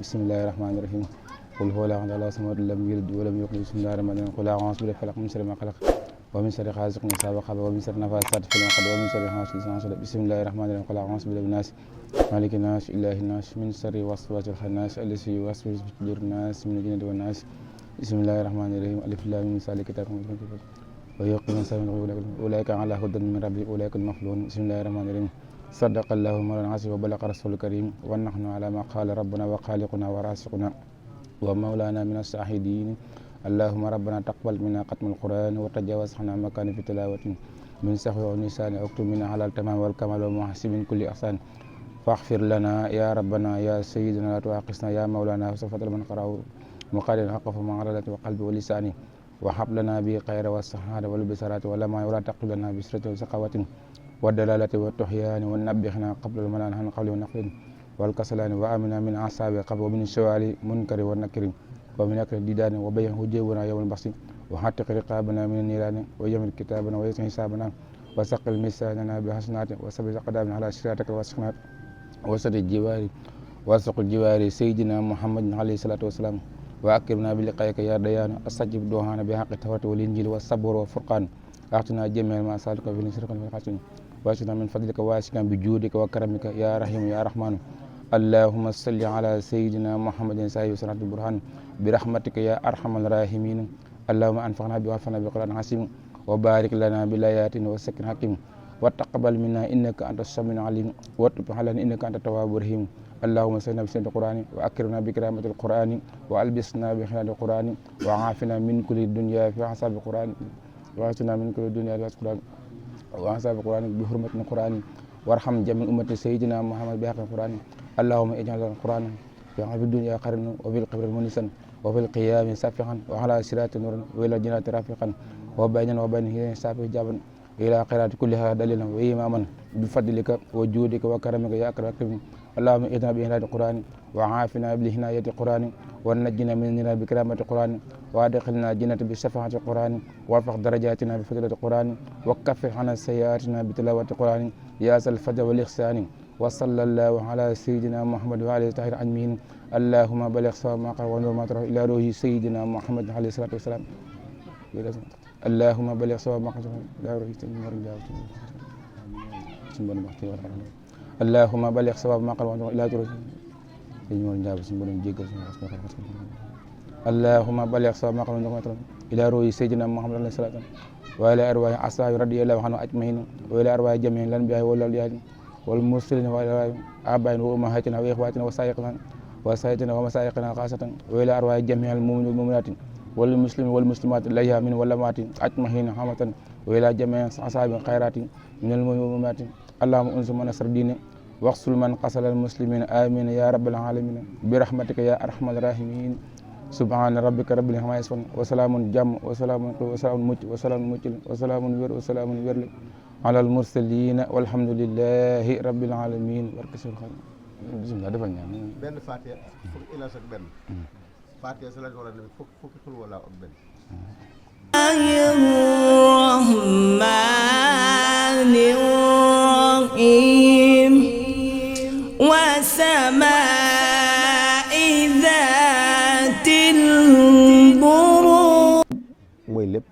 bismillahi rahmani rahim qul huwa allahu ahad allahu samad lam yalid wa lam yulad bismillahi rahmani rahim qul a'udhu bi rabbil falaq min sharri ma khalaq wa min sharri ghasiqin idha waqab wa min sharri nafathati fil 'uqad wa min sharri hasidin idha hasad bismillahi rahmani rahim qul a'udhu bi rabbin nas malikin nas ilahin nas min sharri waswasil khannas alladhi yuwaswisu fi sudurin nas min al-jinnati wan nas bismillahi rahmani rahim alif lam mim zalika kitabun wa yuqimuna as-salata ulaika ala hudan min rabbihim ulaika al-muflihun bismillahi rahmani rahim صدق الله مولانا العظيم وبلغ رسول الكريم ونحن على ما قال ربنا وخالقنا ورازقنا ومولانا من الشاهدين اللهم ربنا تقبل منا ختم القرآن وتجاوز عنا مكان في تلاوة من سهو ونسان واكتب منا على التمام والكمال ومحسن من كل إحسان فاغفر لنا يا ربنا يا سيدنا لا تؤاخذنا يا مولانا وصفة من قرأه مقال الحق فما عرضت وقلبي ولساني وهب لنا به خير والسعادة والبشارات ولما ولا تقل لنا بسرة وسقوة والدلالة والطغيان ونبهنا قبل المنان عن قول ونقل والكسلان وآمنا من أعصاب قبل ومن الشوال منكر والنكر ومن أكل الديدان وبين هجوبنا يوم البحث وحتق رقابنا من النيران ويمن كتابنا ويسن حسابنا وسقل ميساننا بحسنات وسبب أقدامنا على صراطك والسكنات وسط الجوار وسق الجوار سيدنا محمد عليه الصلاة والسلام وأكرمنا بلقائك يا ديان أستجب دعانا بحق التوراة والإنجيل والصبر والفرقان أعطنا جميع ما سألك في نصرك في الحسن واشنا من فضلك واسكا بجودك وكرمك يا رحيم يا رحمن اللهم صل على سيدنا محمد صاحب سنة البرهان برحمتك يا أرحم الراحمين اللهم أنفعنا بوافنا بقرآن حسيم وبارك لنا بالآيات والسكن حكيم وتقبل منا إنك أنت السميع العليم وتب علينا إنك أنت التواب الرحيم اللهم صلنا بسنة القرآن وأكرمنا بكرامة القرآن وألبسنا بخلال القرآن وعافنا من كل الدنيا في حساب القرآن وأعطنا من كل الدنيا القرآن وأحساب القرآن بحرمة القرآن وارحم جميع أمة سيدنا محمد بحق القرآن اللهم اجعل القرآن في الدنيا قرنا وفي القبر منيسا وفي القيام سافحا وعلى صراط نورا وإلى الجنة رافقا وبيننا وبينه سافح جابا إلى قراءة كلها دليلا وإماما بفضلك وجودك وكرمك يا أكرم الأكرمين اللهم اهدنا بهداية القرآن وعافنا بهداية القرآن ونجنا من النار بكرامة القرآن وادخلنا الجنة بشفاعة القرآن وارفع درجاتنا بفضل القرآن وكفر عنا سيئاتنا بتلاوة القرآن يا ذا الفضل والإحسان وصلى الله على سيدنا محمد وعلى آله الطاهرين أجمعين اللهم بلغ صواب ما قال ونور ما ترى إلى روح سيدنا محمد عليه الصلاة والسلام اللهم بلغ صواب ما قال إلى روح سيدنا محمد اللهم بلغ صواب ما قال ونور إلى روح اللهم بلغ صواب ما قال إلى روح سيدنا محمد عليه الصلاة والسلام وإلى أرواح أصحابه رضي الله عنهم أجمعين وإلى أرواح جميع الأنبياء والأولياء والمرسلين وإلى آبائنا وأمهاتنا وإخواتنا وسائقنا ومسائقنا خاصة وإلى أرواح جميع المؤمنين والمؤمنات والمسلمين والمسلمات الأحياء والأموات أجمعين حامة وإلى جميع أصحاب الخيرات من المؤمنين والمؤمنات اللهم انصر من نصر دينه واغسل من قتل المسلمين آمين يا رب العالمين برحمتك يا أرحم الراحمين سبحان ربك رب العزة عما يصفون وسلام جم وسلام مج وسلام مجل وسلام ور وسلام ور على المرسلين والحمد لله رب العالمين barke Seex Xaadim bismillah defal ñaan benn Fatiha fukki Ixlaas ak benn Fatiha sa la wala ne fukki xul wala ak benn Rahmaanir Rahiim wasamaa'i zaatil buruuj mooy lépp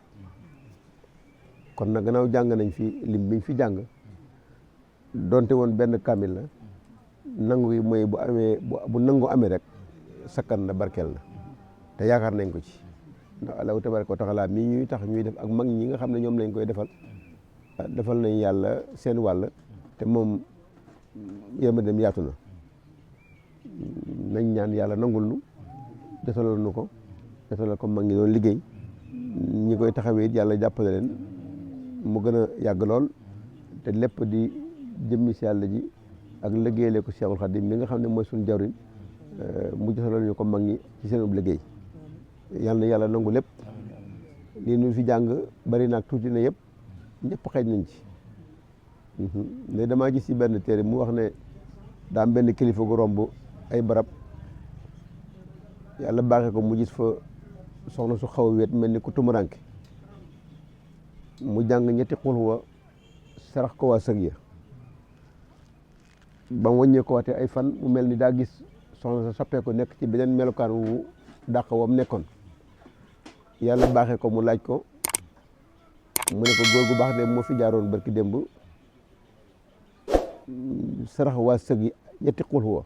kon nag gannaaw jàng nañ fi lim biñ fi jàng donte woon benn kamil la nangu yi mooy bu amee bu nangu amee rek sakkan na barkeel na te yaakaar nañ ko ci ndax Allahu tabaaraka wa taala mii ñuy tax ñuy def ak mag ñi nga xam ne ñoom lañ koy defal nañ yàlla seen wàll te moom yéema dem yaatu na nañ ñaan yàlla nangul nu desalal nu ko desalal ko mag ñi doon liggéey ñi koy taxawee it yàlla jàppale leen mu gën a yàgg lool te lépp di jëmmi si yàlla ji ak liggéeyale ko Cheikhul Khadim mi nga xam ne mooy suñu jawriñ mu desalal ñu ko mag ñi ci seen ub liggéey yàlla na yàlla nangu lépp lii nu fi jàng bari naag tuuti na yëpp ñëpp xëj nañ ci mais damaa gis ci benn téere mu wax ne daa am benn kilifa gu romb ay barab yàlla baaxee ko mu gis fa soxna su xaw a wéet mel ni ku tumuranke mu jàng ñetti xulwa sarax ko waa sëg ya ba mu wàññee ko waatee ay fan mu mel ni daa gis soxna sa soppeeku nekk ci beneen melokaan wu dàq wam nekkoon yàlla baaxee ko mu laaj ko mu ne ko góor gu baax de moo fi jaaroon barki démb sarax waa sëg yi ñetti xul huwa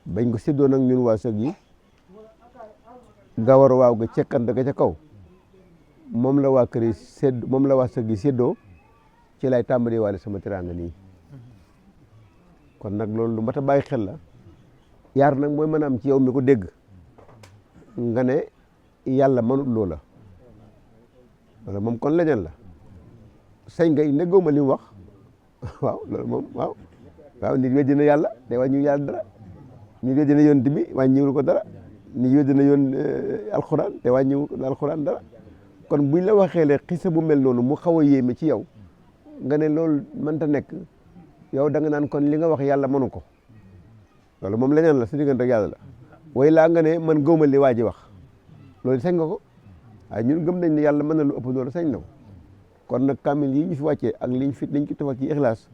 bañ ko séddoo nag ñun waa sëg yi gawar waaw ga cekkante ga ca kaw moom la waa kër yi sédd moom la waa sëg yi séddoo ci lay tàmbali waale sama teraanga nii kon nag loolu lu mat a bàyyi xel la yaar nag mooy mën a am ci yow mi ko dégg nga ne yàlla mënut loola wala moom kon leneen la sañ nga ne góoma li mu wax waaw loolu moom waaw nit weddi na yàlla te wàññiwul yàlla dara nit weddi na yonent bi wàññiwul ko dara nit weddi na yoon alxuraan te wàññiwul alxuraan dara kon buñ la waxee le xisa bu mel noonu mu xaw a yéeme ci yow nga ne loolu mënta nekk yow da nga naan kon li nga wax yàlla mënu ko loolu moom leneen la sa diggante ak yàlla la way laa nga ne man gëwma li waa ji wax loolu sañ nga ko waaye ñun gëm nañ ne yàlla mën na lu ëpp loolu sañ na ko kon nag kaamil yi ñu fi wàccee ak liñ fi dañ ko tofal ci ixlaas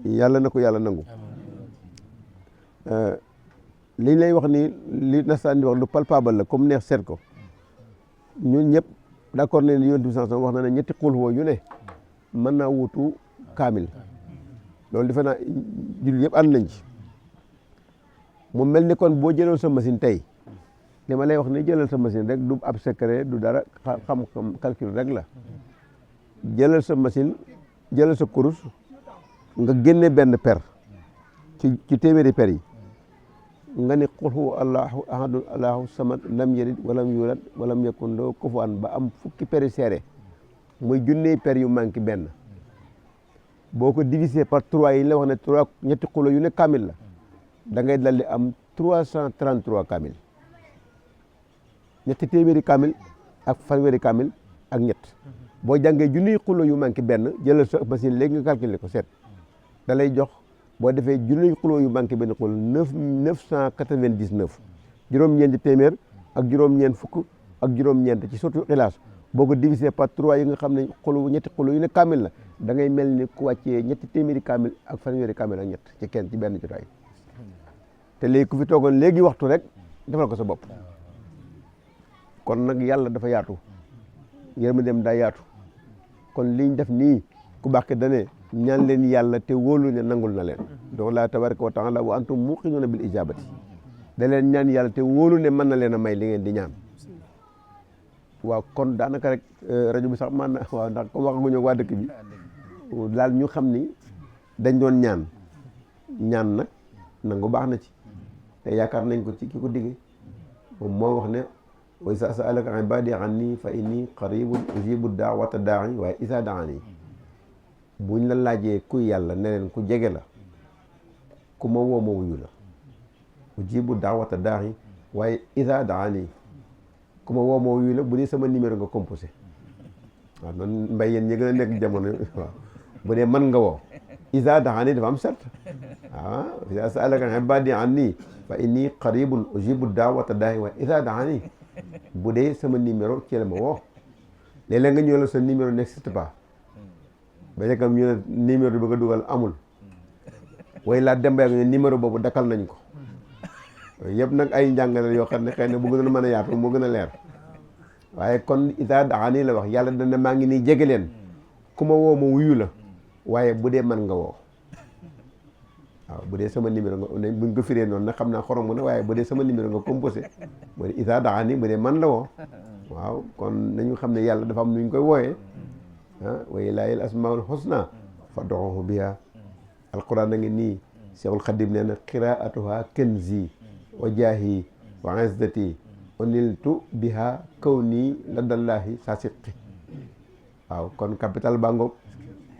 yàlla na ko yàlla nangu liñ lay wax ni li nasaan di wax lu palpable la comme neex seet ko ñun ñëpp d'accord ne ni yonent bi sallallahu alayhi wasallam wax na ne ñetti xul woo yu ne mën naa wutu kaamil loolu defe naa jullit yëpp ànd nañ ci mu mel ni kon boo jëloon sa machine tey li ma lay wax ni jëlal sa machine rek du ab secret du dara xam calcul rek la jëlal sa machine jëlal sa kurus nga génne benn per ci téeméeri per yi nga ni qul huwa allahu ahadun allahu samad lam yalid walam yulad walam yakun lahu kufuwan ba am fukki peri seere muy junney per yu manqué benn boo ko divisé par 3 yi la wax ne 3 ñetti xulo yu ne kaamil la da ngay dal di am 333 kaamil ñetti téeméeri kaamil ak fanweeri kaamil ak ñett boo jàngee junniy xulo yu manqué benn jëlal sa machine léegi nga calculer ko seet da lay jox boo defee junniy xulo yu manqué benn xulo 999 juróom-ñeenti téeméer ak juróom-ñeent fukk ak juróom-ñeent ci surtout xilaas boo ko divisé par 3 yi nga xam ne ñetti xulo yu ne kaamil la da ngay mel ni ku wàccee ñetti téeméeri kaamil ak fanweeri kaamil ak ñett ci kenn ci benn jotaay te léegi ku fi toogoon léegi waxtu rek defal ko sa bopp kon nag yàlla dafa yaatu yërmandeem daa yaatu kon liñ def nii ku baax ke dane ñaan leen yàlla te wóolu ne nangul na leen donc la tabaraka wa taala wa antum muqinuna bil ijabati da leen ñaan yàlla te wóolu ne mën na leen a may li ngeen di ñaan waaw kon daanaka rek rajo bi sax man na waaw ndax comme waxaguñu waa dëkk bi daal ñu xam ni dañ doon ñaan nag nangu baax na ci te yaakaar nañ ko ci ki ko diggee moom moo wax ne wa izaa sa'alaka ibaadi anni fa inni qaribun ujibu daawata daa'i waaye izaa da'ani buñ la laajee kuy yàlla ne leen ku jege la ku ma woo ma wuyu la ujibu daawata daa'i waaye izaa da'ani ku ma woo ma wuyu la bu dee sama numéro nga composé waaw noonu mbay yéen ñi gën a nekk jamono waaw bu dee mën nga woo izaa da'ani dafa am sart waaw izaa sa'alaka ibaadi anni fa inni qaribun ujibu daawata daa'i waaye izaa da'ani bu dee sama numéro ci la ma woo léeg-léeg nga ñëw la sa numéro n'existe pas ba nekkam ñu ne numéro bi nga dugal amul way laa dem ba ne numéro boobu dakkal nañ ko yëpp nag ay njàngale yoo xam ne xëy na bu gën a mën a yaatu moo gën a leer waaye kon izaa da'aani la wax yàlla dana maa ngi nii jege leen ku ma woo ma wuyu la waaye bu dee man nga woo waaw bu dee sama numéro nga buñ ko firee noonu nag xam naa xorom na waaye bu dee sama numéro nga composé moo di izaa da'aani bu dee man la woo waaw kon nañu xam ne yàlla dafa am nuñ koy wooyee wa lillaahil asmaa'ul husnaa fad'uuhu bihaa alquran a ngi nii Seexul Xadim nee na qiraa'atuhaa kanzii wa jaahii wa izzatii uniltu bihaa kawnii ladallaahi saasiqi waaw kon capital bangoog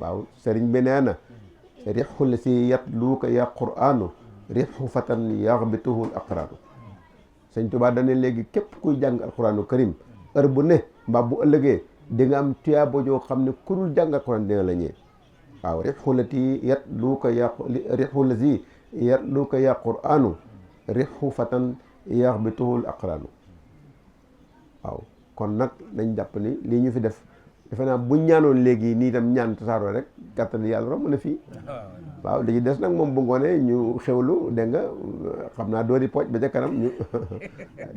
waaw sëriñ bi nee na rixu la si yatluuka ya qur'aanu rixu fatan yaxbituhu l aqraanu sëñ Tuubaa dane léegi képp kuy jàng alquraanu karim heure bu ne mbaa bu ëllëgee di nga am tuyaaba joo xam ne ku dul jàng alquraan dina la ñëw waaw rixu la si yatluuka ya qur'aanu rixu fatan yaxbituhu l aqraanu waaw kon nag nañ jàpp ni lii ñu fi def defe naa buñ ñaanoon léegi nii itam ñaan tasaaroo rek kàttan yàlla romb na fii waaw li ci des nag moom bu ngoonee ñu xewlu dégg nga xam naa doori pooj ba ca kanam ñu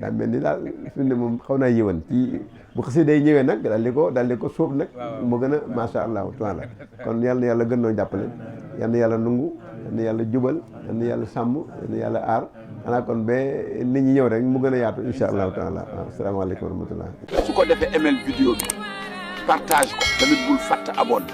daa mel ni daal fi ne moom xaw naa yëwan ci bu xasee day ñëwee nag daal di ko sóob nag mu gën a macha allahu taala kon yal na yàlla gën noo jàppale yal na yàlla nungu yal na yàlla jubal yal na yàlla sàmm yal na yàlla aar xanaa kon ba nit ñi ñëw rek mu gën a yaatu insha allahu taala waaw asalaamaaleykum wa rahmatullah su ko defee ML vidéo bi partage ko tamit bul fàtte abonné